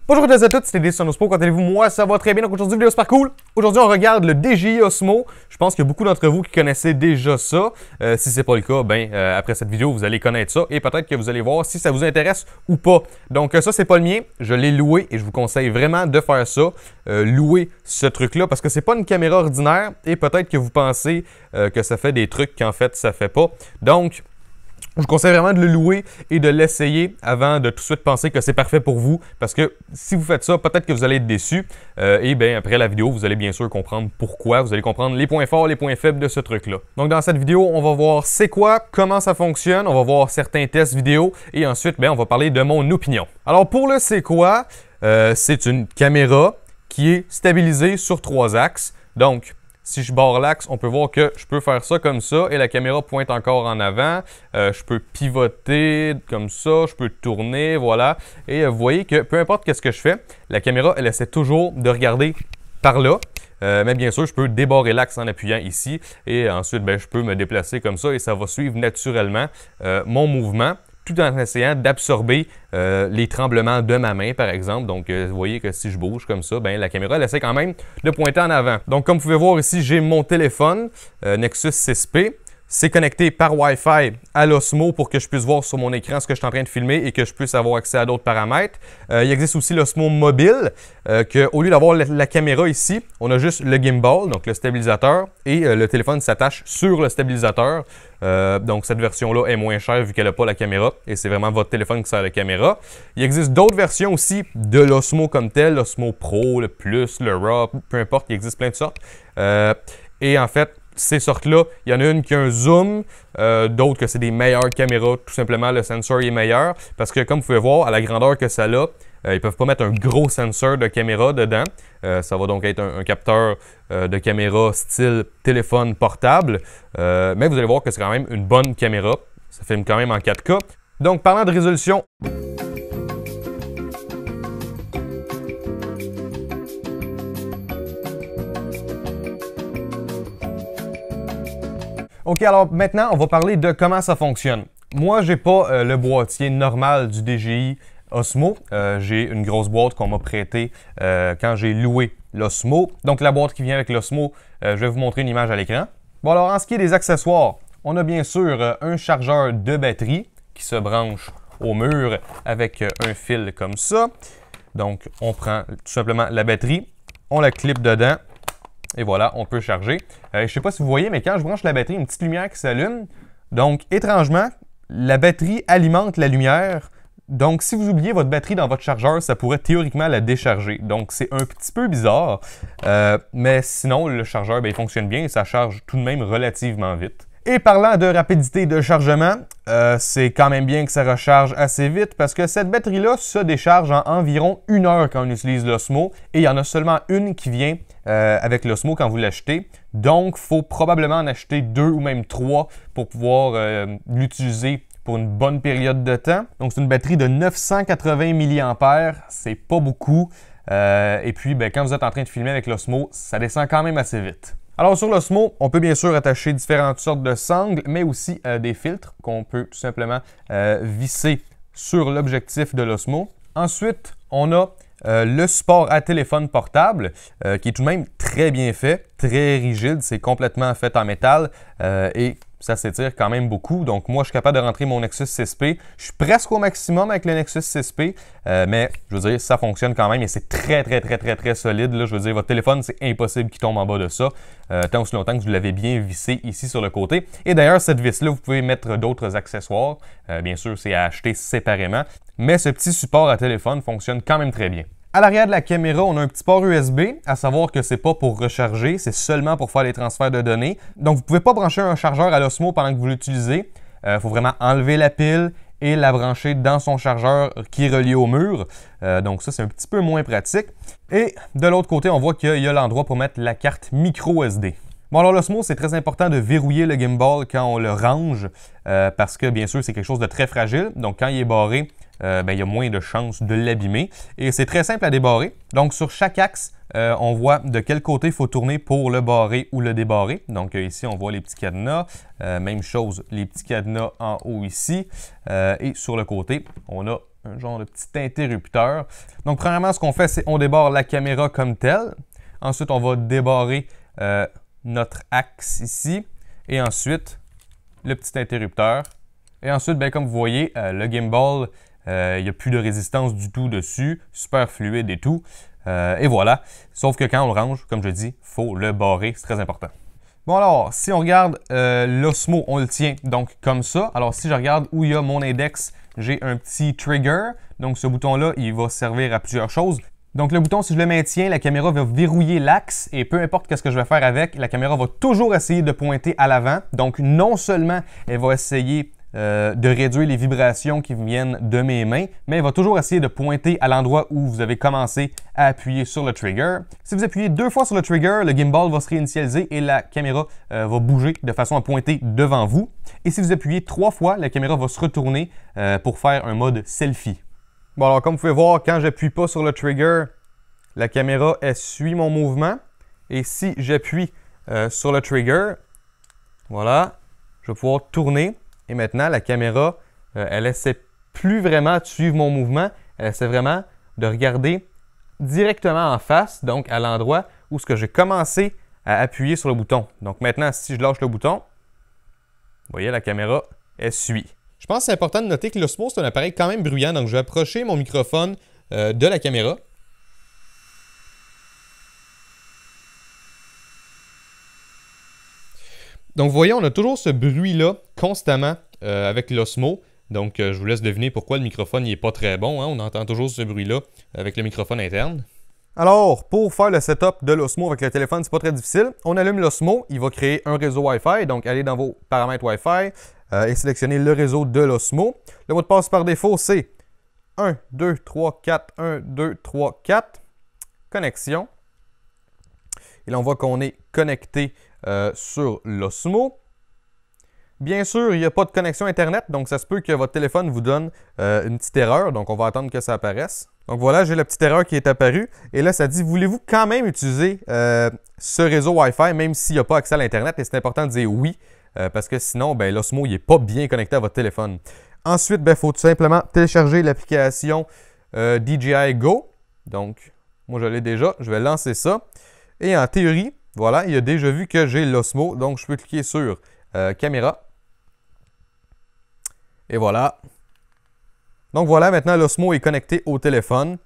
Bonjour à tous et à toutes, c'est Décis sur Osmo. Comment allez-vous? Moi, ça va très bien. Donc aujourd'hui, vidéo super cool. Aujourd'hui, on regarde le DJI Osmo. Je pense qu'il y a beaucoup d'entre vous qui connaissaient déjà ça. Si c'est pas le cas, après cette vidéo, vous allez connaître ça et peut-être que vous allez voir si ça vous intéresse ou pas. Donc ça, c'est pas le mien. Je l'ai loué et je vous conseille vraiment de faire ça. Louer ce truc-là parce que c'est pas une caméra ordinaire et peut-être que vous pensez que ça fait des trucs qu'en fait, ça fait pas. Donc, je vous conseille vraiment de le louer et de l'essayer avant de tout de suite penser que c'est parfait pour vous. Parce que si vous faites ça, peut-être que vous allez être déçu. Et bien après la vidéo, vous allez bien sûr comprendre pourquoi. Vous allez comprendre les points forts, les points faibles de ce truc-là. Donc dans cette vidéo, on va voir c'est quoi, comment ça fonctionne. On va voir certains tests vidéo. Et ensuite, on va parler de mon opinion. Alors pour le c'est quoi, c'est une caméra qui est stabilisée sur 3 axes. Donc, si je barre l'axe, on peut voir que je peux faire ça comme ça et la caméra pointe encore en avant. Je peux pivoter comme ça, je peux tourner, voilà. Et vous voyez que peu importe ce que je fais, la caméra, elle essaie toujours de regarder par là. Mais bien sûr, je peux débarrer l'axe en appuyant ici et ensuite, je peux me déplacer comme ça et ça va suivre naturellement mon mouvement, tout en essayant d'absorber les tremblements de ma main, par exemple. Donc, vous voyez que si je bouge comme ça, la caméra, elle essaie quand même de pointer en avant. Donc, comme vous pouvez voir ici, j'ai mon téléphone Nexus 6P. C'est connecté par Wi-Fi à l'Osmo pour que je puisse voir sur mon écran ce que je suis en train de filmer et que je puisse avoir accès à d'autres paramètres. Il existe aussi l'Osmo mobile, qu'au lieu d'avoir la caméra ici, on a juste le gimbal, donc le stabilisateur, et le téléphone s'attache sur le stabilisateur. Donc cette version-là est moins chère vu qu'elle n'a pas la caméra et c'est vraiment votre téléphone qui sert la caméra. Il existe d'autres versions aussi de l'Osmo comme tel, l'Osmo Pro, le Plus, le Raw, peu importe, il existe plein de sortes. Et en fait, ces sortes-là, il y en a une qui a un zoom, d'autres que c'est des meilleures caméras, tout simplement le sensor est meilleur parce que comme vous pouvez voir, à la grandeur que ça a, ils ne peuvent pas mettre un gros sensor de caméra dedans. Ça va donc être un capteur de caméra style téléphone portable, mais vous allez voir que c'est quand même une bonne caméra. Ça filme quand même en 4K. Donc parlant de résolution, OK, alors maintenant, on va parler de comment ça fonctionne. Moi, j'ai pas le boîtier normal du DJI Osmo. J'ai une grosse boîte qu'on m'a prêtée quand j'ai loué l'Osmo. Donc, la boîte qui vient avec l'Osmo, je vais vous montrer une image à l'écran. Bon, alors, en ce qui est des accessoires, on a bien sûr un chargeur de batterie qui se branche au mur avec un fil comme ça. Donc, on prend tout simplement la batterie, on la clip dedans. Et voilà, on peut charger. Je ne sais pas si vous voyez, mais quand je branche la batterie, une petite lumière qui s'allume. Donc, étrangement, la batterie alimente la lumière. Donc, si vous oubliez votre batterie dans votre chargeur, ça pourrait théoriquement la décharger. Donc, c'est un petit peu bizarre. Mais sinon, le chargeur, il fonctionne bien et ça charge tout de même relativement vite. Et parlant de rapidité de chargement, c'est quand même bien que ça recharge assez vite parce que cette batterie-là se décharge en environ 1 heure quand on utilise l'Osmo et il y en a seulement une qui vient avec l'Osmo quand vous l'achetez. Donc, il faut probablement en acheter 2 ou même 3 pour pouvoir l'utiliser pour une bonne période de temps. Donc, c'est une batterie de 980 mAh, c'est pas beaucoup. Et puis, quand vous êtes en train de filmer avec l'Osmo, ça descend quand même assez vite. Alors sur l'Osmo, on peut bien sûr attacher différentes sortes de sangles, mais aussi des filtres qu'on peut tout simplement visser sur l'objectif de l'Osmo. Ensuite, on a le support à téléphone portable, qui est tout de même très bien fait, très rigide, c'est complètement fait en métal et ça s'étire quand même beaucoup. Donc moi, je suis capable de rentrer mon Nexus 6P. Je suis presque au maximum avec le Nexus 6P, mais je veux dire, ça fonctionne quand même et c'est très solide. Là, je veux dire, votre téléphone, c'est impossible qu'il tombe en bas de ça, tant aussi longtemps que vous l'avez bien vissé ici sur le côté. Et d'ailleurs, cette vis-là, vous pouvez mettre d'autres accessoires. Bien sûr, c'est à acheter séparément, mais ce petit support à téléphone fonctionne quand même très bien. À l'arrière de la caméra, on a un petit port USB, à savoir que c'est pas pour recharger, c'est seulement pour faire les transferts de données. Donc, vous ne pouvez pas brancher un chargeur à l'Osmo pendant que vous l'utilisez. Il faut vraiment enlever la pile et la brancher dans son chargeur qui est relié au mur. Donc ça, c'est un petit peu moins pratique. Et de l'autre côté, on voit qu'il y a l'endroit pour mettre la carte micro SD. Bon, alors l'Osmo, c'est très important de verrouiller le gimbal quand on le range parce que, bien sûr, c'est quelque chose de très fragile. Donc, quand il est barré, il y a moins de chances de l'abîmer. Et c'est très simple à débarrer. Donc, sur chaque axe, on voit de quel côté il faut tourner pour le barrer ou le débarrer. Donc, ici, on voit les petits cadenas. Même chose, les petits cadenas en haut ici. Et sur le côté, on a un genre de petit interrupteur. Donc, premièrement, ce qu'on fait, c'est on débarre la caméra comme telle. Ensuite, on va débarrer notre axe ici. Et ensuite, le petit interrupteur. Et ensuite, bien, comme vous voyez, le gimbal, il n'y a plus de résistance du tout dessus. Super fluide et tout. Et voilà. Sauf que quand on le range, comme je dis, il faut le barrer. C'est très important. Bon alors, si on regarde l'Osmo, on le tient donc comme ça. Alors si je regarde où il y a mon index, j'ai un petit trigger. Donc ce bouton-là, il va servir à plusieurs choses. Donc le bouton, si je le maintiens, la caméra va verrouiller l'axe et peu importe ce que je vais faire avec, la caméra va toujours essayer de pointer à l'avant. Donc non seulement elle va essayer de réduire les vibrations qui viennent de mes mains, mais elle va toujours essayer de pointer à l'endroit où vous avez commencé à appuyer sur le trigger. Si vous appuyez 2 fois sur le trigger, le gimbal va se réinitialiser et la caméra va bouger de façon à pointer devant vous. Et si vous appuyez 3 fois, la caméra va se retourner pour faire un mode selfie. Bon alors comme vous pouvez voir, quand j'appuie pas sur le trigger, la caméra elle suit mon mouvement. Et si j'appuie sur le trigger, voilà, je vais pouvoir tourner. Et maintenant, la caméra, elle essaie plus vraiment de suivre mon mouvement. Elle essaie vraiment de regarder directement en face, donc à l'endroit où j'ai commencé à appuyer sur le bouton. Donc maintenant, si je lâche le bouton, vous voyez, la caméra, elle suit. Je pense que c'est important de noter que l'Osmo, c'est un appareil quand même bruyant. Donc je vais approcher mon microphone de la caméra. Donc, vous voyez, on a toujours ce bruit-là constamment avec l'Osmo. Donc, je vous laisse deviner pourquoi le microphone n'est pas très bon. Hein? On entend toujours ce bruit-là avec le microphone interne. Alors, pour faire le setup de l'Osmo avec le téléphone, c'est pas très difficile. On allume l'Osmo, il va créer un réseau Wi-Fi. Donc, allez dans vos paramètres Wi-Fi et sélectionnez le réseau de l'Osmo. Le mot de passe par défaut, c'est 1, 2, 3, 4, 1, 2, 3, 4. Connexion. Et là, on voit qu'on est connecté sur l'Osmo. Bien sûr, il n'y a pas de connexion Internet, donc ça se peut que votre téléphone vous donne une petite erreur. Donc, on va attendre que ça apparaisse. Donc voilà, j'ai la petite erreur qui est apparue. Et là, ça dit, voulez-vous quand même utiliser ce réseau Wi-Fi, même s'il n'y a pas accès à l'Internet? Et c'est important de dire oui, parce que sinon, ben, l'Osmo n'est pas bien connecté à votre téléphone. Ensuite, il faut tout simplement télécharger l'application DJI Go. Donc, moi, je l'ai déjà. Je vais lancer ça. Et en théorie, voilà, il a déjà vu que j'ai l'Osmo. Donc, je peux cliquer sur Caméra. Et voilà. Donc, voilà, maintenant, l'Osmo est connecté au téléphone.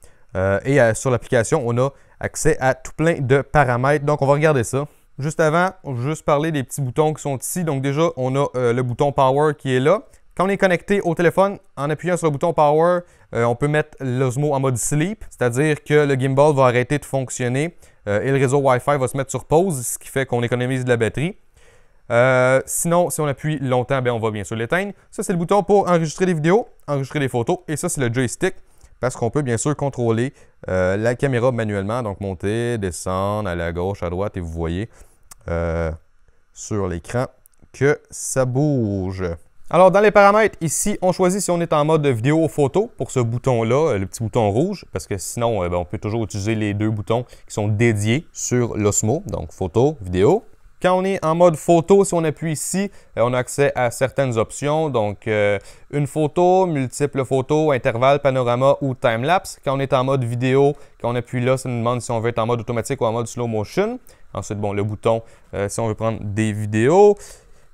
Et sur l'application, on a accès à tout plein de paramètres. Donc, on va regarder ça. Juste avant, on va juste parler des petits boutons qui sont ici. Donc, déjà, on a le bouton Power qui est là. Quand on est connecté au téléphone, en appuyant sur le bouton Power, on peut mettre l'Osmo en mode Sleep, c'est-à-dire que le gimbal va arrêter de fonctionner et le réseau Wi-Fi va se mettre sur pause, ce qui fait qu'on économise de la batterie. Sinon, si on appuie longtemps, on va bien sûr l'éteindre. Ça, c'est le bouton pour enregistrer des vidéos, enregistrer des photos. Et ça, c'est le joystick, parce qu'on peut bien sûr contrôler la caméra manuellement. Donc, monter, descendre, aller à gauche, à droite, et vous voyez sur l'écran que ça bouge. Alors, dans les paramètres, ici, on choisit si on est en mode vidéo ou photo pour ce bouton-là, le petit bouton rouge, parce que sinon, on peut toujours utiliser les deux boutons qui sont dédiés sur l'Osmo, donc photo, vidéo. Quand on est en mode photo, si on appuie ici, on a accès à certaines options, donc une photo, multiples photos, intervalle, panorama ou time-lapse. Quand on est en mode vidéo, quand on appuie là, ça nous demande si on veut être en mode automatique ou en mode slow motion. Ensuite, bon, le bouton, si on veut prendre des vidéos.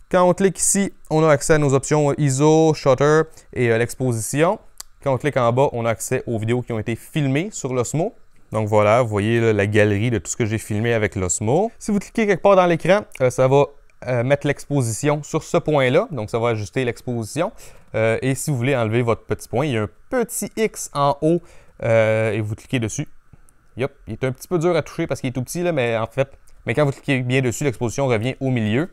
Quand on clique ici, on a accès à nos options ISO, Shutter et l'exposition. Quand on clique en bas, on a accès aux vidéos qui ont été filmées sur l'Osmo. Donc voilà, vous voyez là, la galerie de tout ce que j'ai filmé avec l'Osmo. Si vous cliquez quelque part dans l'écran, ça va mettre l'exposition sur ce point-là. Donc ça va ajuster l'exposition. Et si vous voulez enlever votre petit point, il y a un petit X en haut et vous cliquez dessus. Yep, il est un petit peu dur à toucher parce qu'il est tout petit, là, mais quand vous cliquez bien dessus, l'exposition revient au milieu.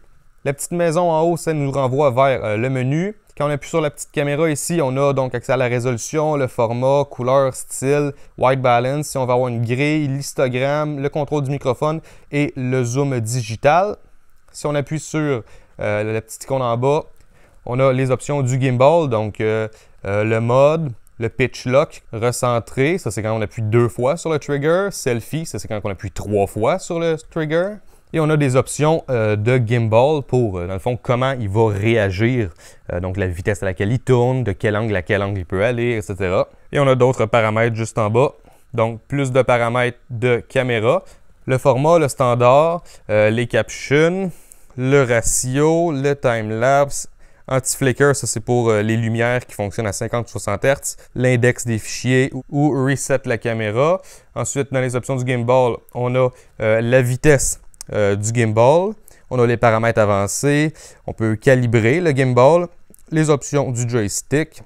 La petite maison en haut, ça nous renvoie vers le menu. Quand on appuie sur la petite caméra ici, on a donc accès à la résolution, le format, couleur, style, white balance. Si on va avoir une grille, l'histogramme, le contrôle du microphone et le zoom digital. Si on appuie sur la petite icône en bas, on a les options du gimbal, donc le mode, le pitch lock, recentrer, ça c'est quand on appuie 2 fois sur le trigger, selfie, ça c'est quand on appuie 3 fois sur le trigger. Et on a des options de gimbal pour, dans le fond, comment il va réagir. Donc la vitesse à laquelle il tourne, de quel angle à quel angle il peut aller, etc. Et on a d'autres paramètres juste en bas. Donc plus de paramètres de caméra. Le format, le standard, les captions, le ratio, le time-lapse, anti-flicker, ça c'est pour les lumières qui fonctionnent à 50-60 Hz, l'index des fichiers ou reset la caméra. Ensuite, dans les options du gimbal, on a la vitesse du gimbal, on a les paramètres avancés, on peut calibrer le gimbal, les options du joystick,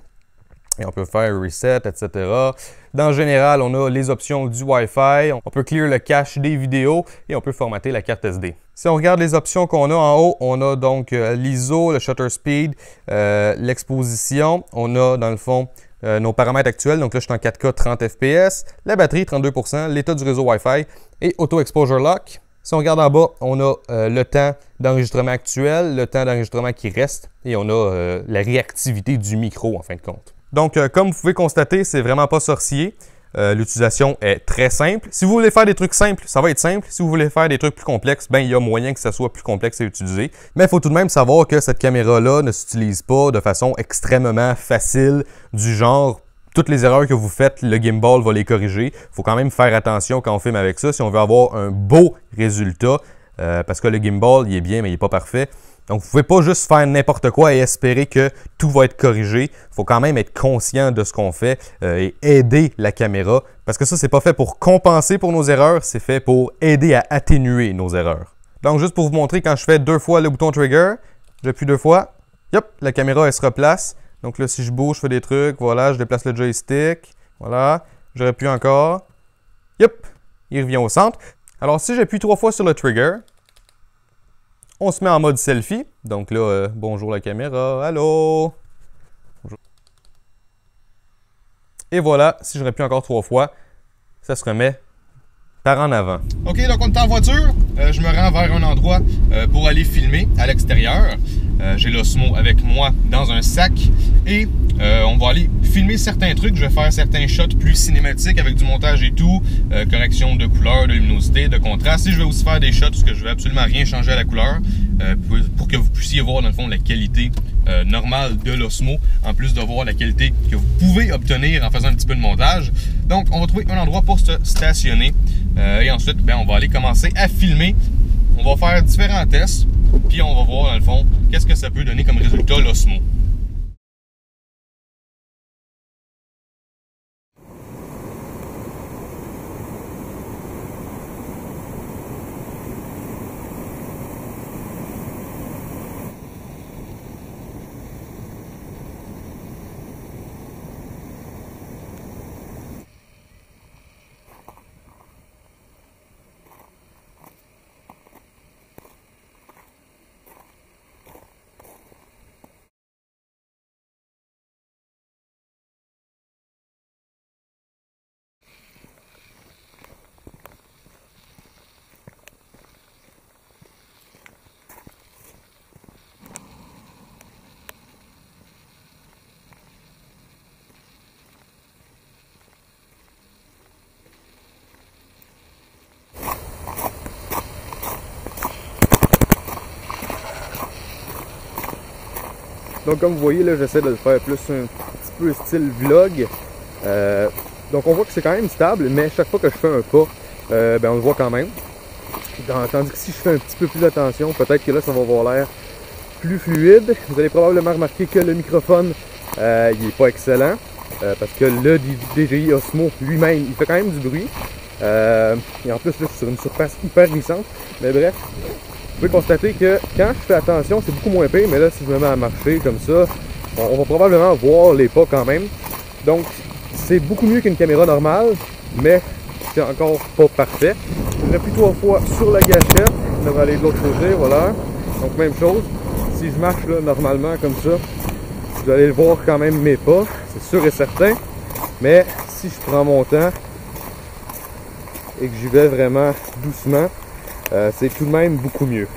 et on peut faire reset, etc. Dans le général, on a les options du Wi-Fi, on peut clear le cache des vidéos et on peut formater la carte SD. Si on regarde les options qu'on a en haut, on a donc l'ISO, le shutter speed, l'exposition, on a dans le fond nos paramètres actuels, donc là je suis en 4K 30 fps, la batterie 32%, l'état du réseau Wi-Fi et Auto Exposure Lock. Si on regarde en bas, on a le temps d'enregistrement actuel, le temps d'enregistrement qui reste et on a la réactivité du micro en fin de compte. Donc, comme vous pouvez constater, c'est vraiment pas sorcier. L'utilisation est très simple. Si vous voulez faire des trucs simples, ça va être simple. Si vous voulez faire des trucs plus complexes, ben il y a moyen que ça soit plus complexe à utiliser. Mais il faut tout de même savoir que cette caméra-là ne s'utilise pas de façon extrêmement facile, du genre toutes les erreurs que vous faites, le gimbal va les corriger. Il faut quand même faire attention quand on filme avec ça si on veut avoir un beau résultat. Parce que le gimbal, il est bien, mais il n'est pas parfait. Donc, vous ne pouvez pas juste faire n'importe quoi et espérer que tout va être corrigé. Il faut quand même être conscient de ce qu'on fait et aider la caméra. Parce que ça, c'est pas fait pour compenser pour nos erreurs, c'est fait pour aider à atténuer nos erreurs. Donc, juste pour vous montrer, quand je fais 2 fois le bouton trigger, j'appuie 2 fois, yop, la caméra, elle se replace. Donc là, si je bouge, je fais des trucs, voilà, je déplace le joystick, voilà, je rappuie encore, yop, il revient au centre. Alors, si j'appuie 3 fois sur le trigger, on se met en mode selfie. Donc là, bonjour la caméra, allô. Bonjour. Et voilà, si je rappuie encore 3 fois, ça se remet par en avant. OK, donc on est en voiture. Je me rends vers un endroit pour aller filmer à l'extérieur. J'ai l'Osmo avec moi dans un sac et on va aller filmer certains trucs. Je vais faire certains shots plus cinématiques avec du montage et tout, correction de couleur, de luminosité, de contraste. Et je vais aussi faire des shots parce que je vais absolument rien changer à la couleur pour que vous puissiez voir dans le fond la qualité normale de l'Osmo, en plus de voir la qualité que vous pouvez obtenir en faisant un petit peu de montage. Donc on va trouver un endroit pour se stationner et ensuite ben, on va aller commencer à filmer. On va faire différents tests, puis on va voir dans le fond qu'est-ce que ça peut donner comme résultat l'Osmo. Donc comme vous voyez là, j'essaie de le faire plus un petit peu style vlog. Donc on voit que c'est quand même stable, mais chaque fois que je fais un pas, ben on le voit quand même. Tandis que si je fais un petit peu plus attention, peut-être que là ça va avoir l'air plus fluide. Vous allez probablement remarquer que le microphone il n'est pas excellent. Parce que le DJI Osmo lui-même, il fait quand même du bruit. Et en plus là, je suis sur une surface hyper glissante. Mais bref. Vous pouvez constater que quand je fais attention, c'est beaucoup moins pire, mais là, si je me mets à marcher comme ça, on va probablement voir les pas quand même. Donc, c'est beaucoup mieux qu'une caméra normale, mais c'est encore pas parfait. J'appuie 3 fois sur la gâchette, ça devrait aller de l'autre côté, voilà. Donc, même chose. Si je marche là, normalement comme ça, vous allez le voir quand même mes pas, c'est sûr et certain. Mais si je prends mon temps et que j'y vais vraiment doucement, c'est tout de même beaucoup mieux.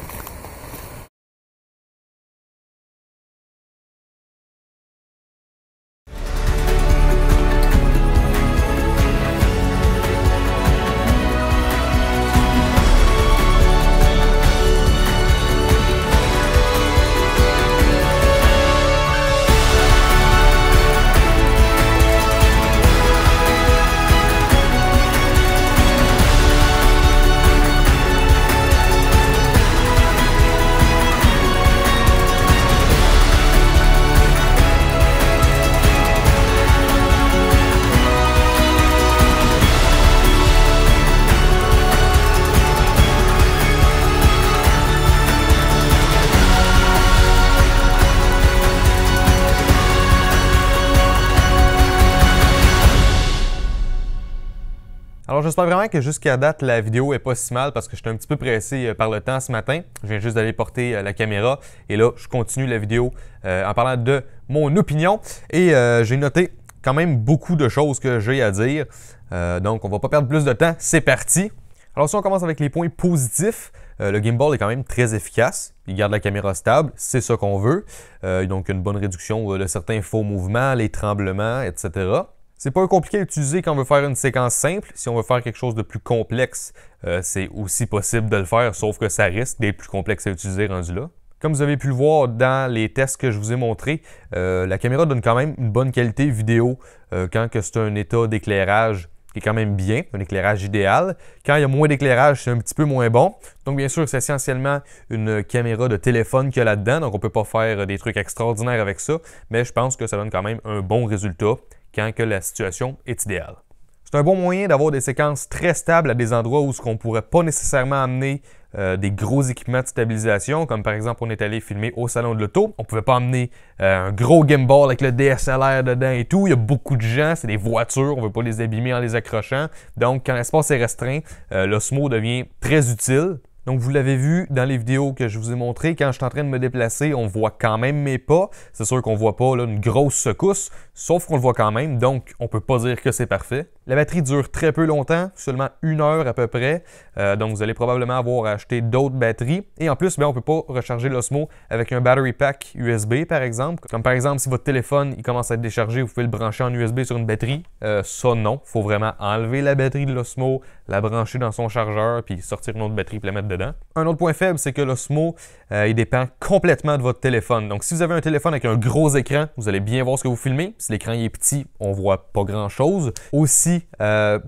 Alors j'espère vraiment que jusqu'à date, la vidéo est pas si mal parce que j'étais un petit peu pressé par le temps ce matin. Je viens juste d'aller porter la caméra et là, je continue la vidéo en parlant de mon opinion. Et j'ai noté quand même beaucoup de choses que j'ai à dire. Donc on va pas perdre plus de temps, c'est parti! Alors si on commence avec les points positifs, le gimbal est quand même très efficace. Il garde la caméra stable, c'est ça qu'on veut. Donc une bonne réduction de certains faux mouvements, les tremblements, etc. C'est pas compliqué à utiliser quand on veut faire une séquence simple. Si on veut faire quelque chose de plus complexe, c'est aussi possible de le faire, sauf que ça risque d'être plus complexe à utiliser rendu là. Comme vous avez pu le voir dans les tests que je vous ai montrés, la caméra donne quand même une bonne qualité vidéo quand c'est un état d'éclairage qui est quand même bien, un éclairage idéal. Quand il y a moins d'éclairage, c'est un petit peu moins bon. Donc bien sûr, c'est essentiellement une caméra de téléphone qu'il y a là-dedans, donc on ne peut pas faire des trucs extraordinaires avec ça, mais je pense que ça donne quand même un bon résultat quand que la situation est idéale. C'est un bon moyen d'avoir des séquences très stables à des endroits où on ne pourrait pas nécessairement amener des gros équipements de stabilisation, comme par exemple on est allé filmer au Salon de l'Auto. On ne pouvait pas amener un gros gimbal avec le DSLR dedans et tout. Il y a beaucoup de gens, c'est des voitures, on ne veut pas les abîmer en les accrochant. Donc quand l'espace est restreint, l'Osmo devient très utile. Donc, vous l'avez vu dans les vidéos que je vous ai montrées, quand je suis en train de me déplacer, on voit quand même mes pas. C'est sûr qu'on ne voit pas là, une grosse secousse, sauf qu'on le voit quand même, donc on ne peut pas dire que c'est parfait. La batterie dure très peu longtemps, seulement 1 heure à peu près, donc vous allez probablement avoir à acheter d'autres batteries. Et en plus, on ne peut pas recharger l'Osmo avec un battery pack USB par exemple. Comme par exemple, si votre téléphone il commence à être déchargé, vous pouvez le brancher en USB sur une batterie. Ça non, il faut vraiment enlever la batterie de l'Osmo, la brancher dans son chargeur, puis sortir une autre batterie et la mettre dedans. Un autre point faible, c'est que l'Osmo, il dépend complètement de votre téléphone. Donc, si vous avez un téléphone avec un gros écran, vous allez bien voir ce que vous filmez. Si l'écran est petit, on voit pas grand-chose. Aussi,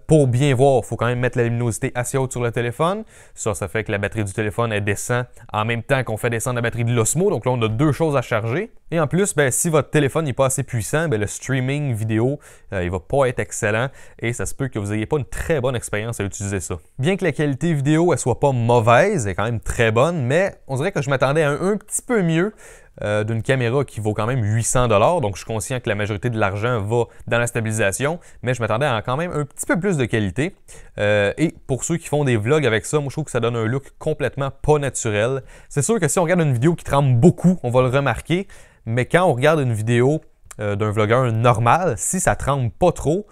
pour bien voir, il faut quand même mettre la luminosité assez haute sur le téléphone. Ça fait que la batterie du téléphone, elle descend en même temps qu'on fait descendre la batterie de l'Osmo. Donc là, on a deux choses à charger. Et en plus, si votre téléphone n'est pas assez puissant, le streaming vidéo, il va pas être excellent et ça se peut que vous n'ayez pas une très bonne expérience à utiliser ça. Bien que la qualité vidéo, elle soit pas mauvaise, elle est quand même très bonne, mais on dirait que je m'attendais à un petit peu mieux d'une caméra qui vaut quand même 800 $. Donc, je suis conscient que la majorité de l'argent va dans la stabilisation, mais je m'attendais à quand même un petit peu plus de qualité. Et pour ceux qui font des vlogs avec ça, moi, je trouve que ça donne un look complètement pas naturel. C'est sûr que si on regarde une vidéo qui tremble beaucoup, on va le remarquer, mais quand on regarde une vidéo d'un vlogueur normal, si ça tremble pas trop,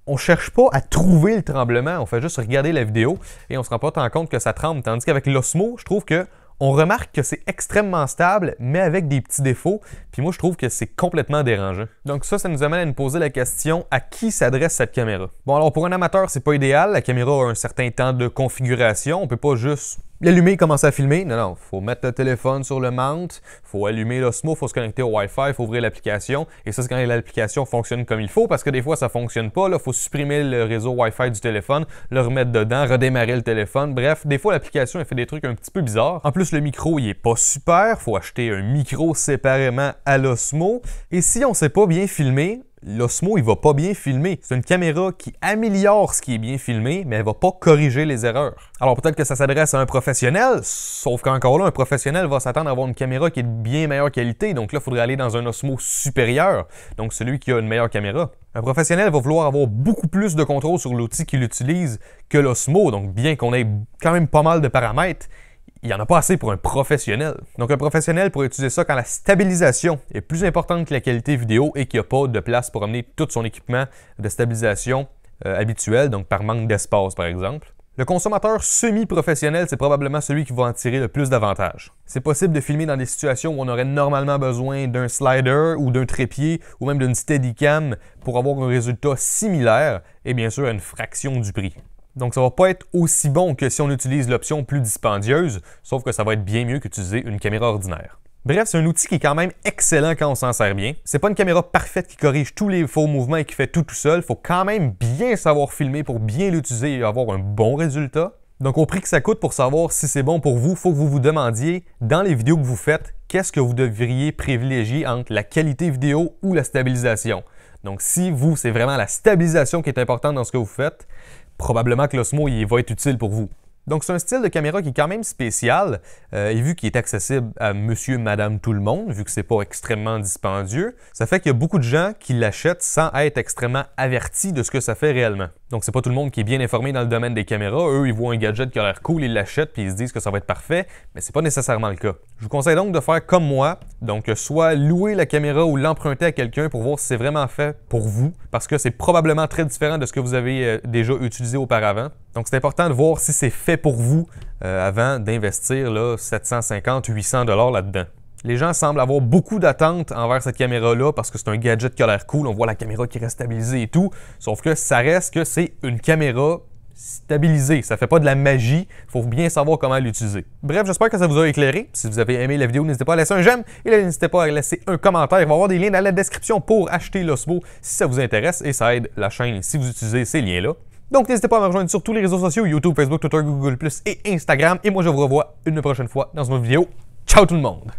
on ne cherche pas à trouver le tremblement, on fait juste regarder la vidéo et on ne se rend pas tant compte que ça tremble. Tandis qu'avec l'Osmo, je trouve que on remarque que c'est extrêmement stable, mais avec des petits défauts. Puis moi, je trouve que c'est complètement dérangeant. Donc ça nous amène à nous poser la question, à qui s'adresse cette caméra? Bon, alors pour un amateur, c'est pas idéal. La caméra a un certain temps de configuration. On peut pas juste l'allumer et commencer à filmer. Non, il faut mettre le téléphone sur le mount, il faut allumer l'Osmo, il faut se connecter au Wi-Fi, il faut ouvrir l'application. Et ça, c'est quand l'application fonctionne comme il faut, parce que des fois, ça fonctionne pas. Il faut supprimer le réseau Wi-Fi du téléphone, le remettre dedans, redémarrer le téléphone. Bref, des fois, l'application, elle fait des trucs un petit peu bizarres. En plus, le micro, il est pas super. Il faut acheter un micro séparément à l'Osmo. Et si on sait pas bien filmer, l'Osmo, il va pas bien filmer. C'est une caméra qui améliore ce qui est bien filmé, mais elle va pas corriger les erreurs. Alors peut-être que ça s'adresse à un professionnel, sauf qu'encore là, un professionnel va s'attendre à avoir une caméra qui est de bien meilleure qualité. Donc là, il faudrait aller dans un Osmo supérieur, donc celui qui a une meilleure caméra. Un professionnel va vouloir avoir beaucoup plus de contrôle sur l'outil qu'il utilise que l'Osmo, donc bien qu'on ait quand même pas mal de paramètres, il n'y en a pas assez pour un professionnel. Donc un professionnel pourrait utiliser ça quand la stabilisation est plus importante que la qualité vidéo et qu'il n'y a pas de place pour amener tout son équipement de stabilisation habituel, donc par manque d'espace par exemple. Le consommateur semi-professionnel, c'est probablement celui qui va en tirer le plus d'avantages. C'est possible de filmer dans des situations où on aurait normalement besoin d'un slider ou d'un trépied ou même d'une Steadicam pour avoir un résultat similaire et bien sûr à une fraction du prix. Donc ça va pas être aussi bon que si on utilise l'option plus dispendieuse, sauf que ça va être bien mieux qu'utiliser une caméra ordinaire. Bref, c'est un outil qui est quand même excellent quand on s'en sert bien. C'est pas une caméra parfaite qui corrige tous les faux mouvements et qui fait tout seul. Il faut quand même bien savoir filmer pour bien l'utiliser et avoir un bon résultat. Donc au prix que ça coûte pour savoir si c'est bon pour vous, il faut que vous vous demandiez dans les vidéos que vous faites, qu'est-ce que vous devriez privilégier entre la qualité vidéo ou la stabilisation. Donc si vous, c'est vraiment la stabilisation qui est importante dans ce que vous faites, probablement que l'Osmo il va être utile pour vous. Donc, c'est un style de caméra qui est quand même spécial, et vu qu'il est accessible à monsieur, madame, tout le monde, vu que c'est pas extrêmement dispendieux, ça fait qu'il y a beaucoup de gens qui l'achètent sans être extrêmement avertis de ce que ça fait réellement. Donc, c'est pas tout le monde qui est bien informé dans le domaine des caméras. Eux, ils voient un gadget qui a l'air cool, ils l'achètent, puis ils se disent que ça va être parfait, mais c'est pas nécessairement le cas. Je vous conseille donc de faire comme moi, donc soit louer la caméra ou l'emprunter à quelqu'un pour voir si c'est vraiment fait pour vous, parce que c'est probablement très différent de ce que vous avez déjà utilisé auparavant. Donc, c'est important de voir si c'est fait pour vous avant d'investir 750-800 $ là-dedans. Les gens semblent avoir beaucoup d'attentes envers cette caméra-là parce que c'est un gadget qui a l'air cool, on voit la caméra qui reste stabilisée et tout, sauf que ça reste que c'est une caméra stabilisée, ça fait pas de la magie, il faut bien savoir comment l'utiliser. Bref, j'espère que ça vous a éclairé. Si vous avez aimé la vidéo, n'hésitez pas à laisser un j'aime et n'hésitez pas à laisser un commentaire. Il va y avoir des liens dans la description pour acheter l'Osmo si ça vous intéresse et ça aide la chaîne si vous utilisez ces liens-là. Donc, n'hésitez pas à me rejoindre sur tous les réseaux sociaux, YouTube, Facebook, Twitter, Google+, et Instagram. Et moi, je vous revois une prochaine fois dans une autre vidéo. Ciao tout le monde!